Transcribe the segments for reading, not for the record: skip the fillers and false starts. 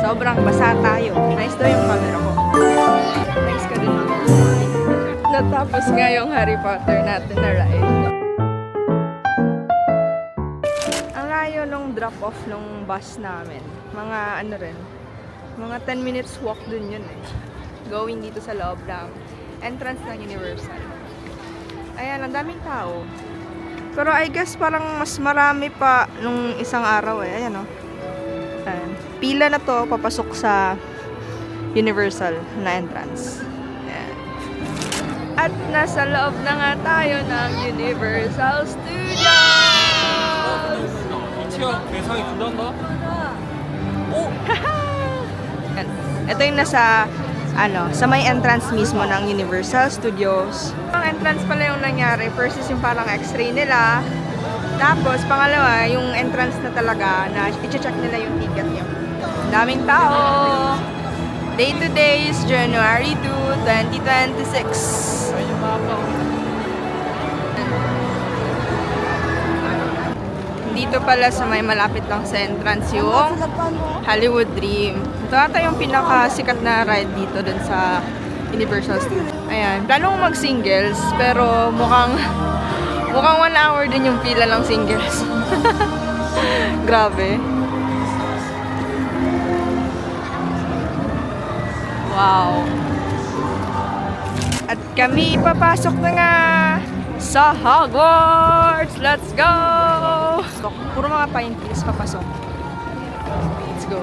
Sobrang basa tayo. Nice daw yung camera ko. Nice ka din. Natapos nga yung Harry Potter natin na ride. Ang layo nung drop-off nung bus namin. Mga ano rin, mga 10 minutes walk dun yun eh. Going dito sa loob ng entrance ng Universal. Ayan, ang daming tao. Pero I guess parang mas marami pa nung isang araw eh. Ayan o. Ayan. Pila na to papasok sa Universal na entrance. Ayan. At nasa loob na nga tayo ng Universal Studios! 대상이 불난다? Ayan. Ito yung nasa sa may entrance mismo ng Universal Studios. Ang entrance pala yung nangyari. First is yung parang x-ray nila. Tapos, pangalawa, yung entrance na talaga na i-check nila yung ticket niyo. Daming tao! Day to day is January 2, 2026. Dito pala sa may malapit lang sa entrance yung Hollywood Dream. Ito ata yung pinakasikat na ride dito dun sa Universal Studios. Ayan, plano kong mag-singles pero mukhang 1 hour din yung pila ng singles. Grabe. Wow. At kami papasok na nga sa Hogwarts! Let's go! Puro mga pine trees papasok. Let's go.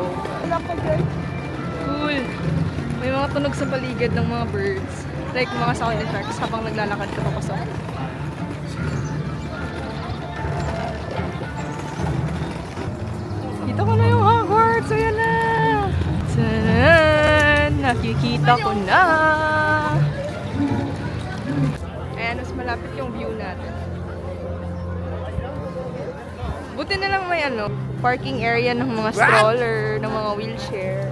Cool. May mga tunog sa paligid ng mga birds. Like mga sound effects habang naglalakad ka papasok. Kita ko na yung Hogwarts! Ayan na! Tanan! Nakikita ko na! Ayan, mas malapit yung view natin. Buti na lang may parking area ng mga stroller, ng mga wheelchair.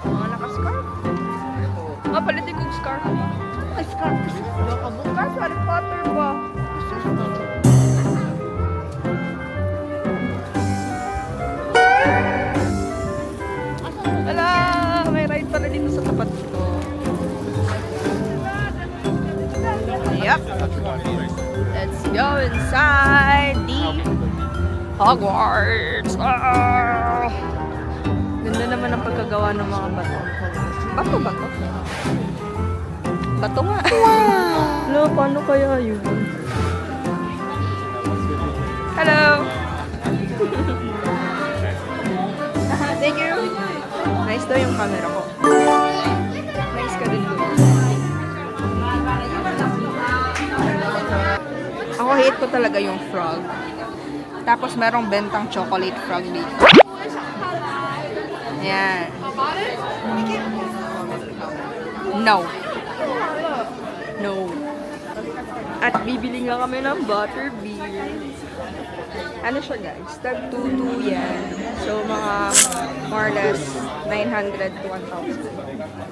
Mga naka-scarf. Palitin kong scarf. Ay, scarf. Nakabukas, Harry Potter ba? Ala, may ride pala dito sa tapat ko. Yep. Let's go inside the Hogwarts. Ah! Ganda naman ang pagkagawa ng mga bato. Bato ba to? Bato nga. Hello, paano kaya yun? Hello! Thank you! Nice daw yung camera ko. Nice ka din doon. Ako hate ko talaga yung frog. Tapos merong bentang chocolate frog dito. Ayan. No. No. At bibili nga kami ng butterbeer. Ano siya guys? Tag 2 yan. So mga more or less 900 to 1,000.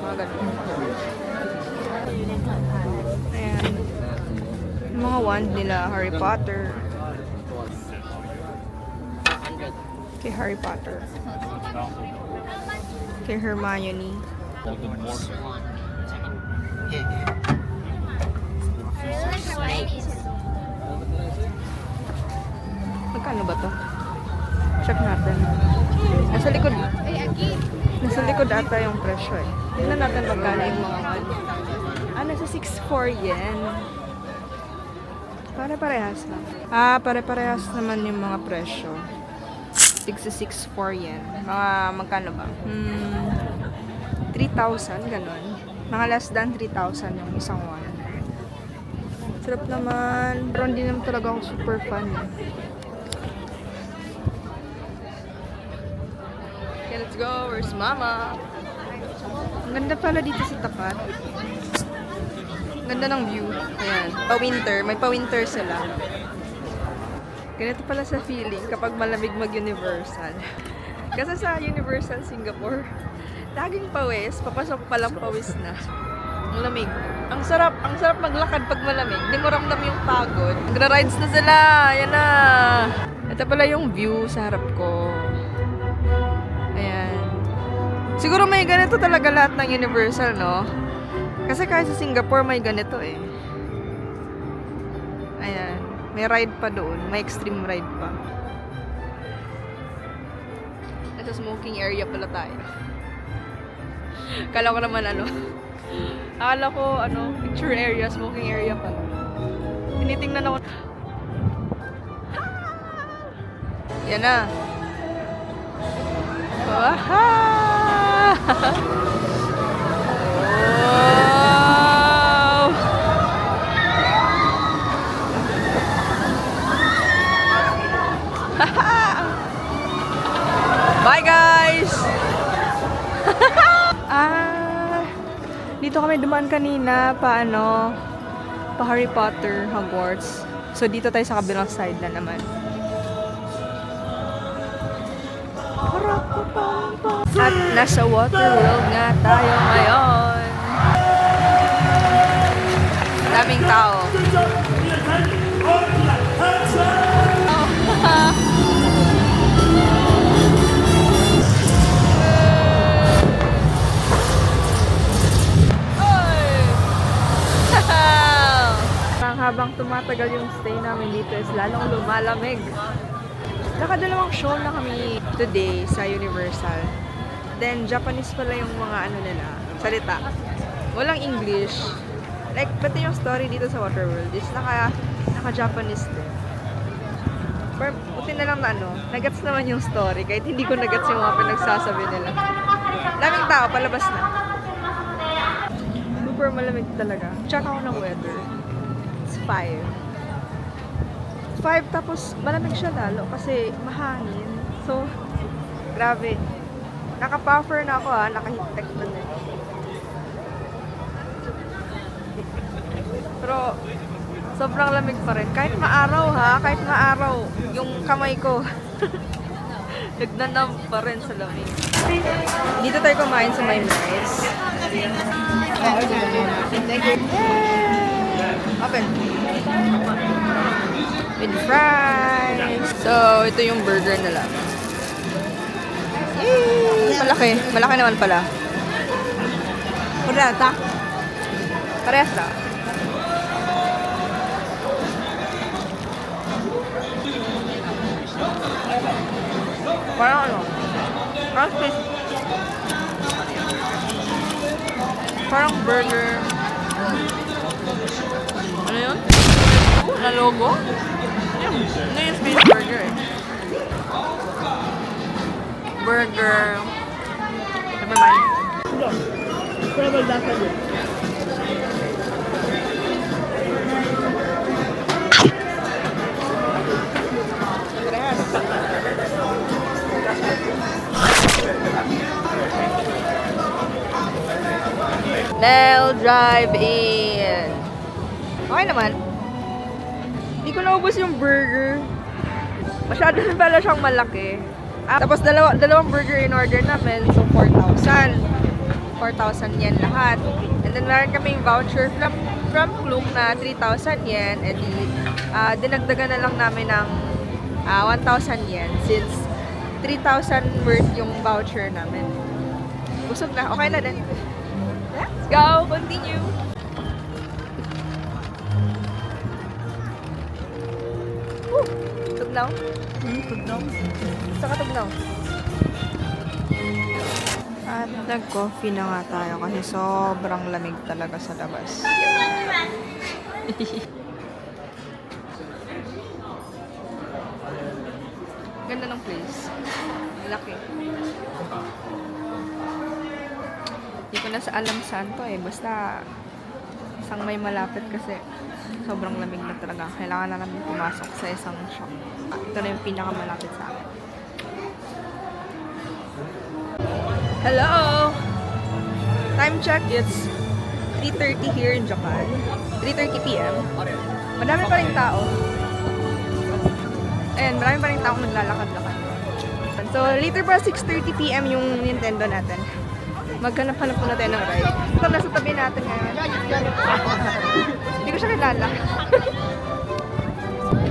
Mga ganun. Ayan. Yung mga wand nila, Harry Potter. Kay Harry Potter. Kay Hermione. Magkano ba to? Check natin. Nasa likod. Nasa likod ata yung presyo eh. Tingnan natin magkano yung mga wand. Nasa 6,400 yen. Pare-parehas lang. Pare-parehas naman yung mga presyo. 6,400 yen. Mga magkano ba? 3,000, ganun. Mga less than 3,000 yung isang wand. Sarap naman. Pero hindi naman talaga ako super fan. Okay, let's go. Where's Mama? Ang ganda pala dito sa tapat. Ang ganda ng view. Ayan. Pa-winter. May pa-winter sila. Ganito pala sa feeling kapag malamig mag-Universal. Kasi sa Universal Singapore, laging pawis. Papasok pa lang pawis na. Ang lamig. Ang sarap maglakad pag malamig. Hindi mo ramdam yung pagod. Nagra-rides na sila. Ayan na. Ito pala yung view sa harap ko. Ayan. Siguro may ganito talaga lahat ng Universal, no? Kasi kahit sa Singapore may ganito eh. Ayan. May ride pa doon. May extreme ride pa. Nasa smoking area pala tayo. Akala ko naman akala ko picture area, smoking area pala. Tinitingnan ako. Yan na. Waha! Wow! Bye guys! Dito kami dumaan kanina pa Harry Potter, Hogwarts. So dito tayo sa kabilang side na naman. At nasa Waterworld nga tayo ngayon. Daming tao. Habang tumatagal yung stay namin dito is lalong lumalamig. Nakadalawang show na kami today sa Universal. Then, Japanese pala yung mga nila, salita. Walang English. Like, pati yung story dito sa Waterworld is naka-Japanese din. Pero, buti na lang na nagets naman yung story kahit hindi ko nagets yung mga pinagsasabi nila. Daming tao, palabas na. Super malamig talaga. Check ako ng weather. 5 tapos malamig siya lalo kasi mahangin. So, grabe. Naka-puffer na ako naka-heat-tech na din. Pero, sobrang lamig pa rin. Kahit maaraw kahit maaraw, yung kamay ko nagnanam pa rin sa lamig. Dito tayo kumain sa My Rice. Thank you. Open. With fries. So, ito yung burger nila. Yay! Malaki. Malaki naman pala. Parehas Parehas na. Parang Parang space. Parang burger. Ano yun? Na logo? Ano yung space burger Burger. Never mind. Travel data din. Nel Drive-In. Okay naman. Hindi ko naubos yung burger. Masyado na pala siyang malaki. Tapos dalawang burger in order namin. So 4,000. 4,000 yen lahat. And then meron kaming voucher from Klook na 3,000 yen. And dinagdagan na lang namin ng 1,000 yen since 3,000 worth yung voucher namin. Busog na. Okay na din. Let's go! Continue! Woo! Tugnaw? Tugnaw? Saka tugnaw? At nag-coffee na nga tayo kasi sobrang lamig talaga sa labas. Ganda ng place. Laki. Hindi ko na alam saan to basta isang may malapit kasi sobrang lamig na talaga. Kailangan na namin pumasok sa isang shop. Ito na yung pinakamalapit sa akin. Hello! Time check, it's 3:30 here in Japan. 3:30 p.m. Madami pa rin tao. Ayan, marami pa rin tao naglalakad-lakad. So, later pa 6:30 p.m. yung Nintendo natin. Maghanap-hanap po natin ng ride. Ito nasa tabi natin ngayon. Hindi ko siya kilala.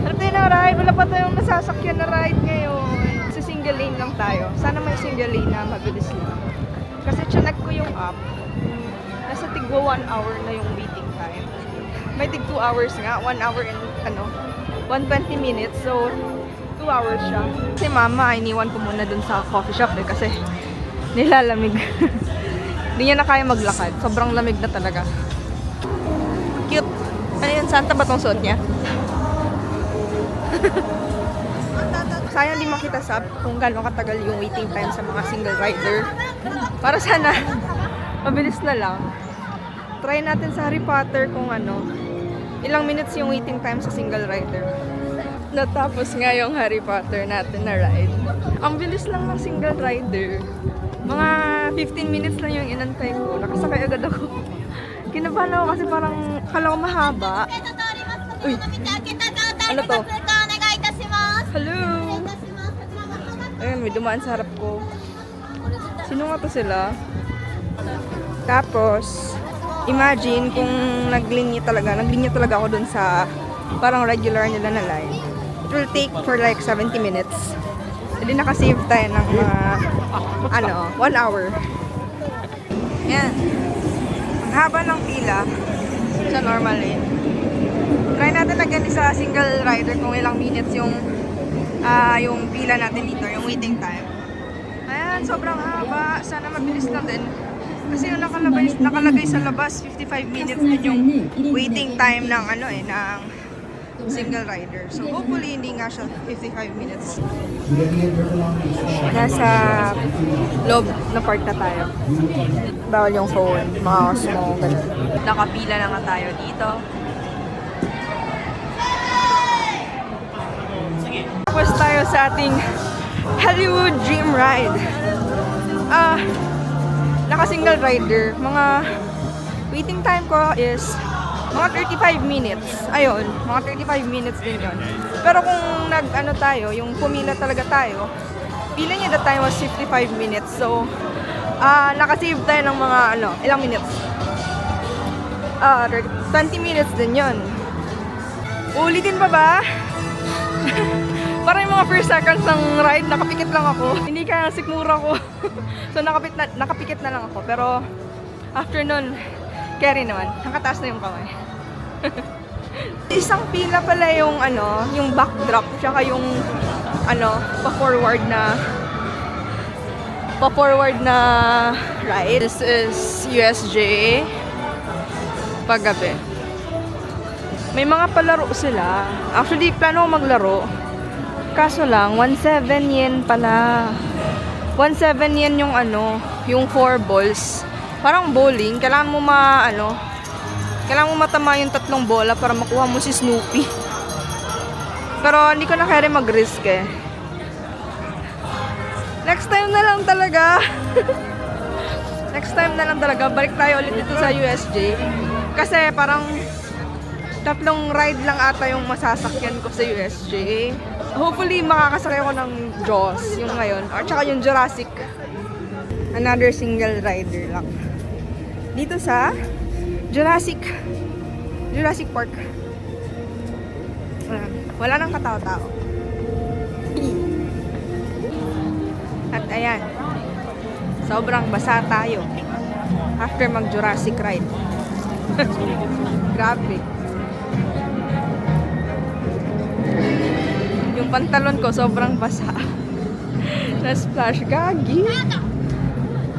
Hanap tayo ng ride. Wala pa tayong nasasakyan na ride ngayon. Sa single lane lang tayo. Sana may single lane na mabilis lang. Kasi chinek ko yung app. Nasa tigwa 1 hour na yung waiting time. May tig 2 hours nga. 1 hour and 120 minutes. So, 2 hours siya. Kasi mama, iniwan ko muna dun sa coffee shop kasi nilalamig. Hindi niya na kaya maglakad. Sobrang lamig na talaga. Cute. Ano yun? Santa ba tong suot niya? Sayang di makita sa kung gano'ng katagal yung waiting time sa mga single rider. Para sana, mabilis na lang. Try natin sa Harry Potter kung ilang minutes yung waiting time sa single rider. Natapos nga yung Harry Potter natin na ride. Ang bilis lang ng single rider. Mga 15 minutes lang yung inantay ko. Nakasakay agad ako. Kinabahan ako kasi parang kala ko mahaba. Uy! Ano to? Hello! Ayun, may dumaan sa harap ko. Sino nga to sila? Tapos, imagine kung naglinya talaga ako dun sa parang regular nila na line. It will take for like 70 minutes. Hindi nakasave tayo ng mga 1 hour. Yan. Ang haba ng pila sa normal lane. Try natin again sa single rider kung ilang minutes yung pila natin dito, yung waiting time. Ayan, sobrang haba. Sana mabilis lang din. Kasi yung nakalagay sa labas, 55 minutes din yung waiting time ng ng single rider. So hopefully hindi nga siya 55 minutes. Nasa loob na part na tayo. Bawal yung phone, mouse mo, ganun. Nakapila na nga tayo dito. Tapos tayo sa ating Hollywood Dream Ride. Naka-single rider. Mga waiting time ko is mga 35 minutes. Ayun, mga 35 minutes din yun. Pero kung tayo, yung pumila talaga tayo, pila niya that time was 55 minutes. So, nakasave tayo ng mga ilang minutes? 20 minutes din yun. Ulitin pa ba? Parang yung mga first seconds ng ride, nakapikit lang ako. Hindi kaya sikmura ko. So, nakapikit na lang ako. Pero, after nun, carry naman. Nakataas na yung kamay. Isang pila pala yung yung backdrop, tsaka yung pa-forward na ride. This is USJ paggabi. May mga palaro sila. Actually, plano ko maglaro. Kaso lang, 17 yen pala. 17 yen yung yung 4 balls. Parang bowling, kailangan mo matama yung 3 bola para makuha mo si Snoopy. Pero hindi ko na kaya rin mag-risk eh. Next time na lang talaga. Next time na lang talaga. Balik tayo ulit dito sa USJ. Kasi parang 3 ride lang ata yung masasakyan ko sa USJ. Hopefully makakasakay ako ng Jaws yung ngayon. Or tsaka yung Jurassic. Another single rider lang. Dito sa Jurassic Park. Wala nang katao-tao. At ayan, sobrang basa tayo after mag-Jurassic ride. Grabe. Yung pantalon ko sobrang basa. Na-splash. Gagi.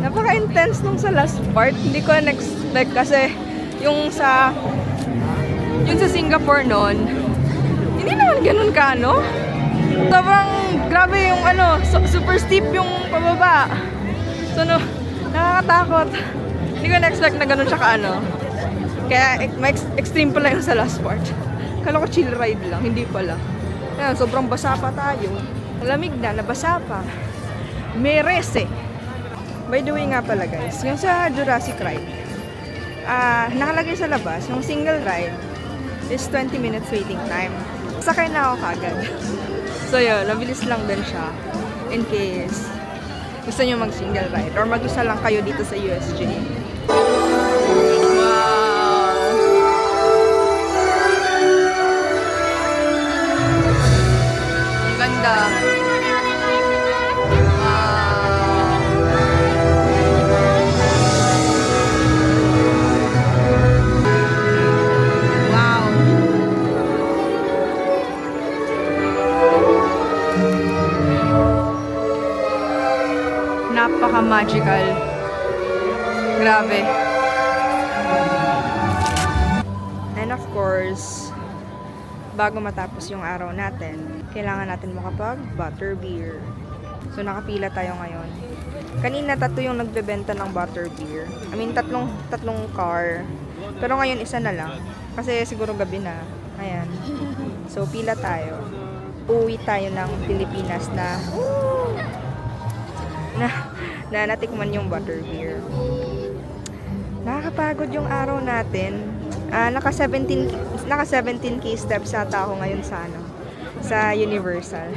Napaka-intense nung sa last part. Hindi ko na-expect kasi yung sa Singapore noon, hindi naman ganun ka, sobrang grabe yung super steep yung pababa. So, nakakatakot. Hindi ko na-expect na ganun siya ka, Kaya, extreme pala yung sa last part. Kala ko chill ride lang, hindi pala. Ayan, sobrang basa pa tayo. Malamig na, nabasa pa. Merese. By the way nga pala guys, yung sa Jurassic ride, nakalagay sa labas, yung single ride is 20 minutes waiting time. Sakay na ako kagad. So yun, nabilis lang din siya in case gusto nyo mag-single ride or mag-isa lang kayo dito sa USJ. Wow! ganda. Wow. Napaka-magical. Grabe. And of course, bago matapos yung araw natin, kailangan natin makapag butterbeer. So nakapila tayo ngayon. Kanina tatlo yung nagbebenta ng butterbeer. I mean tatlong car. Pero ngayon isa na lang kasi siguro gabi na. Ayan. So pila tayo. Uwi tayo ng Pilipinas na natikman yung butterbeer. Nakakapagod yung araw natin. Naka 17k steps ata ako ngayon sa Universal.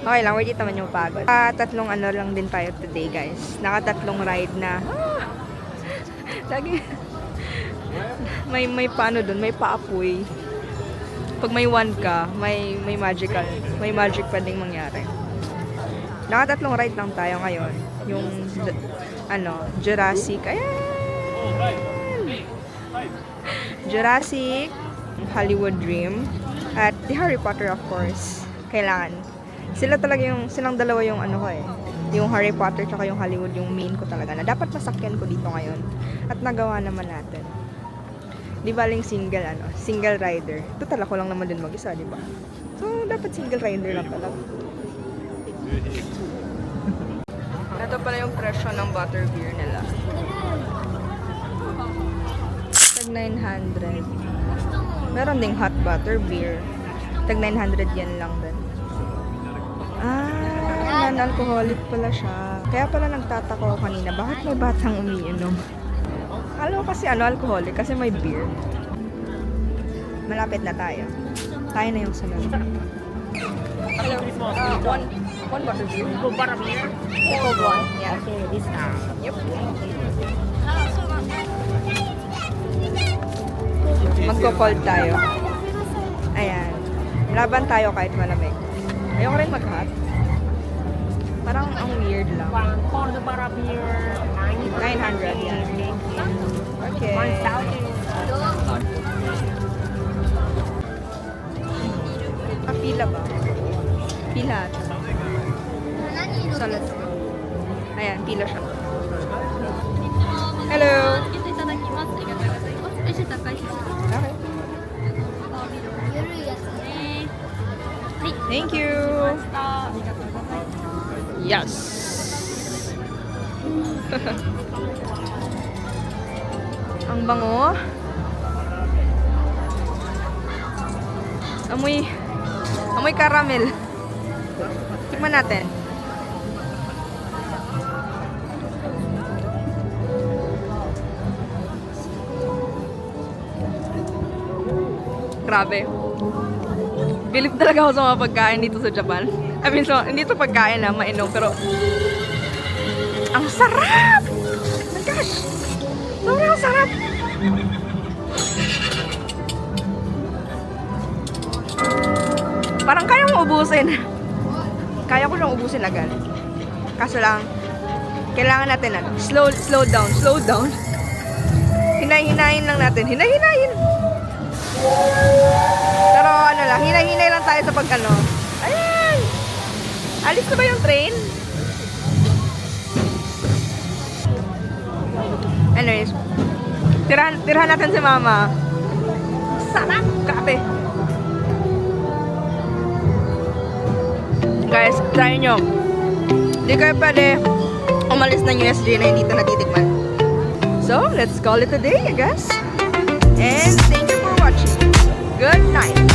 Okay lang, worth it naman yung pagod. Tatlong ano lang din tayo today, guys. Naka-tatlong ride na. Lagi may paano dun, may paapoy. Pag may one ka, may magic pa ding mangyari. Naka-tatlong ride lang tayo ngayon. Yung Jurassic. Ayan! Jurassic, Hollywood Dream, at The Harry Potter, of course. Kailangan. Silang dalawa yung ano ko eh. Yung Harry Potter tsaka yung Hollywood, yung main ko talaga na dapat masakyan ko dito ngayon. At nagawa naman natin. Di ba lang single rider. Total ako lang naman din mag-isa, di ba? So, dapat single rider lang talaga. Ito pala yung presyo ng butterbeer nila. Tag 900. Meron ding hot butterbeer. Tag 900 yan lang din. Non-alcoholic pala siya. Kaya pala nagtataka ko kanina, bakit may batang umiinom? Alam ko kasi alcoholic kasi may beer. Malapit na tayo. Tayo na yung sunod. Hello. One butterbeer. Butterbeer? Cold one. Yeah. Okay, this time. Yep. Magko-cold tayo. Ayan. Laban tayo kahit malamig. Ayoko rin mag-hot. Parang ang weird lang. One cold butterbeer, 900 yan. Okay. 1,000. Pila ba? Pila. So, let's go. Ayan, pila siya. Hello! Okay. Thank you! Yes! Ang bango. Amoy caramel. Tikman natin. Grabe. Bilib talaga ako sa mga pagkain dito sa Japan. I mean, so, hindi to pagkain na mainom, pero ang sarap! Oh my gosh! Sobrang sarap! Parang kaya mo ubusin. Kaya ko siyang ubusin agad. Kaso lang, kailangan natin slow down. Hinay-hinayin lang natin. Hinay-hinayin! Pero ano lang, hinay-hinay lang tayo sa pagkano. Ayan! Alis na ba yung train? Anyways, tirahan natin si Mama. Sarap! Kape! Guys, try nyo. Hindi kayo pwede umalis ng USJ na hindi ito natitikman. So, let's call it a day, I guess. And thank you for watching. Good night.